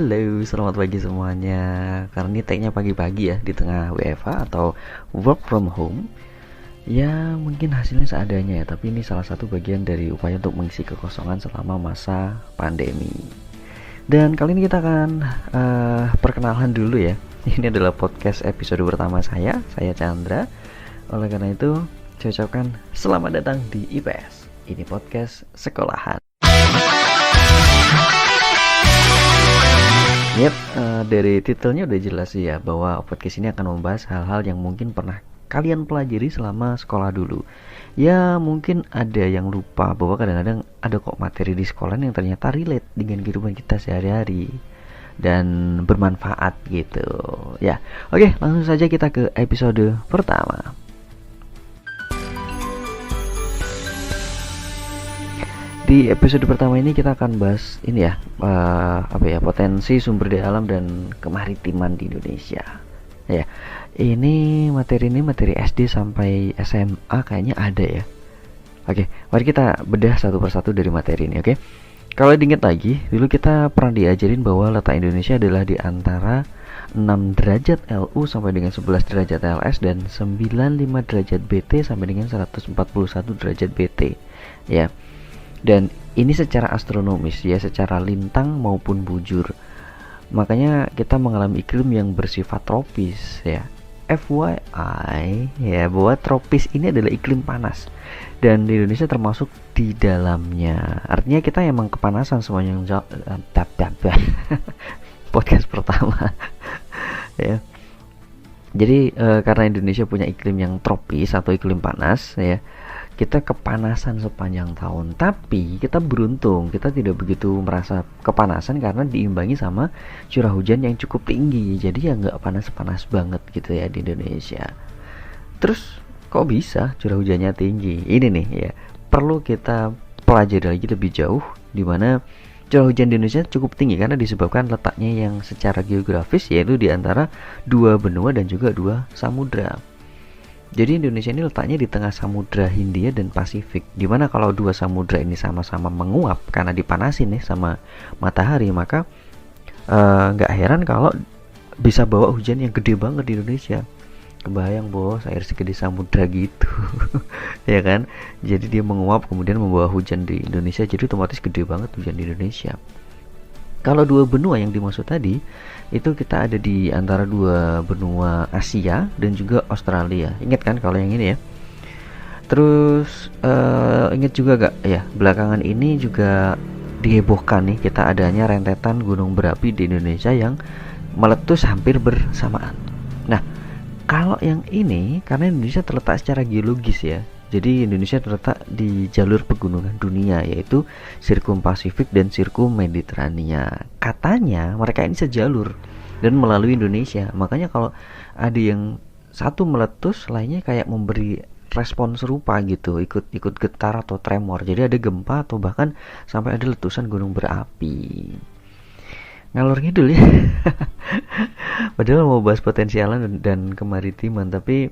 Halo, selamat pagi semuanya. Karena ini tag-nya pagi-pagi ya, di tengah WFH atau work from home. Ya, mungkin hasilnya seadanya ya, tapi ini salah satu bagian dari upaya untuk mengisi kekosongan selama masa pandemi. Dan kali ini kita akan perkenalan dulu ya. Ini adalah podcast episode pertama saya Chandra. Oleh karena itu, saya ucapkan selamat datang di IPS. Ini podcast sekolahan. Yep, dari titelnya udah jelas sih ya bahwa podcast ini akan membahas hal-hal yang mungkin pernah kalian pelajari selama sekolah dulu. Ya mungkin ada yang lupa bahwa kadang-kadang ada kok materi di sekolah yang ternyata relate dengan kehidupan kita sehari-hari dan bermanfaat gitu. Ya, oke, langsung saja kita ke episode pertama. Di episode pertama ini kita akan bahas ini ya, potensi sumber daya alam dan kemaritiman di Indonesia. Ya, ini materi SD sampai SMA kayaknya ada ya. Oke, mari kita bedah satu persatu dari materi ini. Oke, kalau diingat lagi, dulu kita pernah diajarin bahwa letak Indonesia adalah di antara 6 derajat LU sampai dengan 11 derajat LS dan 95 derajat BT sampai dengan 141 derajat BT. Ya. Dan ini secara astronomis ya, secara lintang maupun bujur. Makanya kita mengalami iklim yang bersifat tropis ya. FYI ya, bahwa tropis ini adalah iklim panas dan di Indonesia termasuk di dalamnya. Artinya kita emang kepanasan semuanya. Podcast pertama ya. Jadi karena Indonesia punya iklim yang tropis atau iklim panas ya, kita kepanasan sepanjang tahun. Tapi kita beruntung, kita tidak begitu merasa kepanasan karena diimbangi sama curah hujan yang cukup tinggi. Jadi ya nggak panas-panas banget gitu ya di Indonesia. Terus kok bisa curah hujannya tinggi? Ini nih ya, perlu kita pelajari lagi lebih jauh, di mana curah hujan di Indonesia cukup tinggi karena disebabkan letaknya yang secara geografis, yaitu di antara dua benua dan juga dua samudra. Jadi Indonesia ini letaknya di tengah Samudra Hindia dan Pasifik, dimana kalau dua samudra ini sama-sama menguap karena dipanasin nih sama matahari, maka nggak heran kalau bisa bawa hujan yang gede banget di Indonesia. Kebayang bos, air segede samudra gitu. Ya kan, jadi dia menguap kemudian membawa hujan di Indonesia, jadi otomatis gede banget hujan di Indonesia. Kalau dua benua yang dimaksud tadi, itu kita ada di antara dua benua Asia dan juga Australia. Ingat kan kalau yang ini ya. Terus ingat juga gak ya, belakangan ini juga dihebohkan nih, kita adanya rentetan gunung berapi di Indonesia yang meletus hampir bersamaan. Nah, kalau yang ini karena Indonesia terletak secara geologis ya, jadi Indonesia terletak di jalur pegunungan dunia, yaitu Sirkum Pasifik dan Sirkum Mediterania. Katanya mereka ini sejalur dan melalui Indonesia. Makanya kalau ada yang satu meletus, lainnya kayak memberi respon serupa gitu, ikut getar atau tremor. Jadi ada gempa atau bahkan sampai ada letusan gunung berapi. Ngalor ngidul ya. Padahal mau bahas potensi alam dan kemaritiman, tapi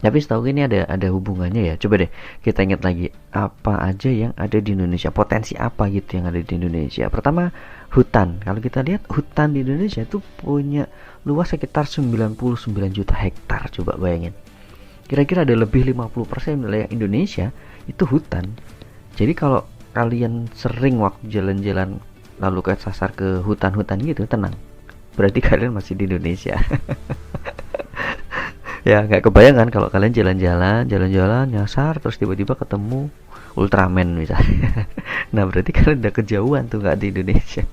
setahu ini ada hubungannya ya. Coba deh kita ingat lagi apa aja yang ada di Indonesia, potensi apa gitu yang ada di Indonesia. Pertama, hutan. Kalau kita lihat hutan di Indonesia itu punya luas sekitar 99 juta hektar. Coba bayangin, kira-kira ada lebih 50% wilayah Indonesia itu hutan. Jadi kalau kalian sering waktu jalan-jalan lalu kesasar ke hutan-hutan gitu, tenang, berarti kalian masih di Indonesia. Ya nggak kebayang kan kalau kalian jalan-jalan nyasar terus tiba-tiba ketemu Ultraman misalnya. Nah berarti kalian udah kejauhan tuh, nggak di Indonesia.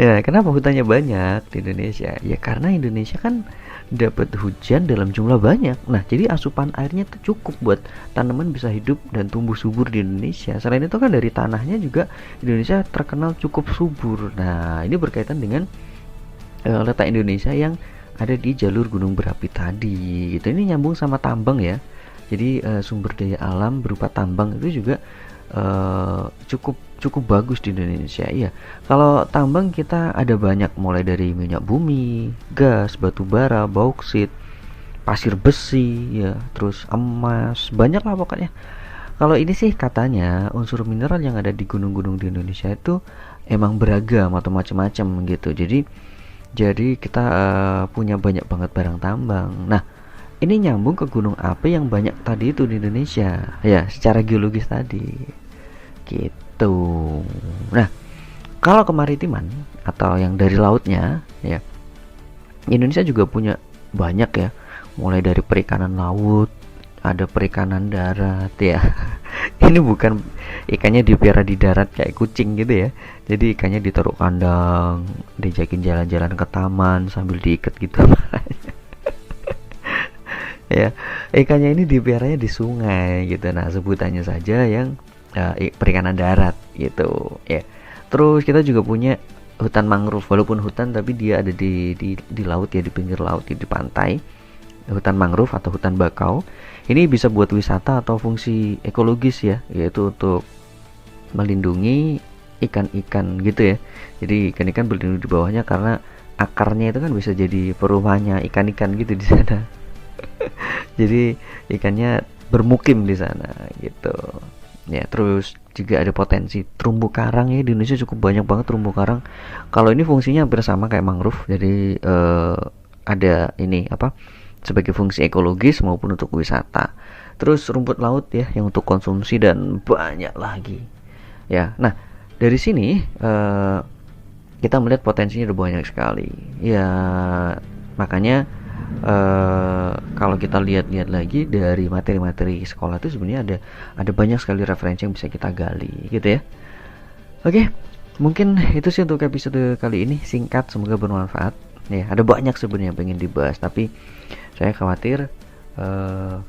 Ya kenapa hutannya banyak di Indonesia? Ya karena Indonesia kan dapat hujan dalam jumlah banyak. Nah jadi asupan airnya tuh cukup buat tanaman bisa hidup dan tumbuh subur di Indonesia. Selain itu kan dari tanahnya juga Indonesia terkenal cukup subur. Nah ini berkaitan dengan letak Indonesia yang ada di jalur gunung berapi tadi gitu. Ini nyambung sama tambang ya. Jadi sumber daya alam berupa tambang itu juga cukup bagus di Indonesia. Iya, kalau tambang kita ada banyak, mulai dari minyak bumi, gas, batu bara, bauksit, pasir besi ya, terus emas, banyak lah pokoknya. Kalau ini sih katanya unsur mineral yang ada di gunung-gunung di Indonesia itu emang beragam atau macam-macam gitu. Jadi kita punya banyak banget barang tambang. Nah, ini nyambung ke gunung api yang banyak tadi itu di Indonesia. Ya, secara geologis tadi. Gitu. Nah, kalau kemaritiman atau yang dari lautnya, ya, Indonesia juga punya banyak ya. Mulai dari perikanan laut, ada perikanan darat ya. Ini bukan ikannya dipelihara di darat kayak kucing gitu ya. Jadi ikannya ditaruh kandang, diajakin jalan-jalan ke taman sambil diikat gitu. Ya, ikannya ini dipeliharanya di sungai gitu. Nah, sebutannya saja yang perikanan darat gitu ya. Terus kita juga punya hutan mangrove, walaupun hutan tapi dia ada di laut ya, di pinggir laut ya, di pantai. Hutan mangrove atau hutan bakau ini bisa buat wisata atau fungsi ekologis ya, yaitu untuk melindungi ikan-ikan gitu ya. Jadi ikan-ikan berlindung di bawahnya karena akarnya itu kan bisa jadi perumahannya ikan-ikan gitu di sana. Jadi ikannya bermukim di sana gitu ya. Terus juga ada potensi terumbu karang ya, di Indonesia cukup banyak banget terumbu karang. Kalau ini fungsinya hampir sama kayak mangrove, jadi ada ini apa, sebagai fungsi ekologis maupun untuk wisata. Terus rumput laut ya yang untuk konsumsi dan banyak lagi ya. Nah, dari sini kita melihat potensinya udah banyak sekali ya. Makanya kalau kita lihat-lihat lagi dari materi-materi sekolah itu sebenarnya ada banyak sekali referensi yang bisa kita gali gitu ya. Oke, mungkin itu sih untuk episode kali ini, singkat, semoga bermanfaat ya. Ada banyak sebenarnya yang pengen dibahas, tapi saya khawatir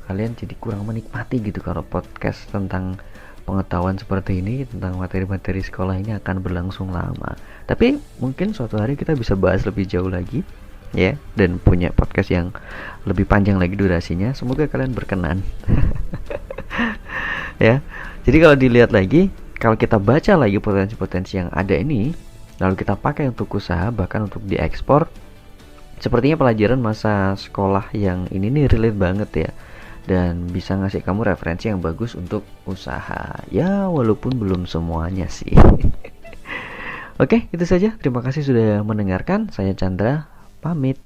kalian jadi kurang menikmati gitu kalau podcast tentang pengetahuan seperti ini, tentang materi-materi sekolah ini akan berlangsung lama. Tapi mungkin suatu hari kita bisa bahas lebih jauh lagi ya, dan punya podcast yang lebih panjang lagi durasinya. Semoga kalian berkenan. Ya, jadi kalau dilihat lagi, kalau kita baca lagi potensi-potensi yang ada ini, lalu kita pakai untuk usaha, bahkan untuk diekspor, sepertinya pelajaran masa sekolah yang ini nih relate banget ya, dan bisa ngasih kamu referensi yang bagus untuk usaha ya, walaupun belum semuanya sih. Oke, itu saja. Terima kasih sudah mendengarkan. Saya Chandra, pamit.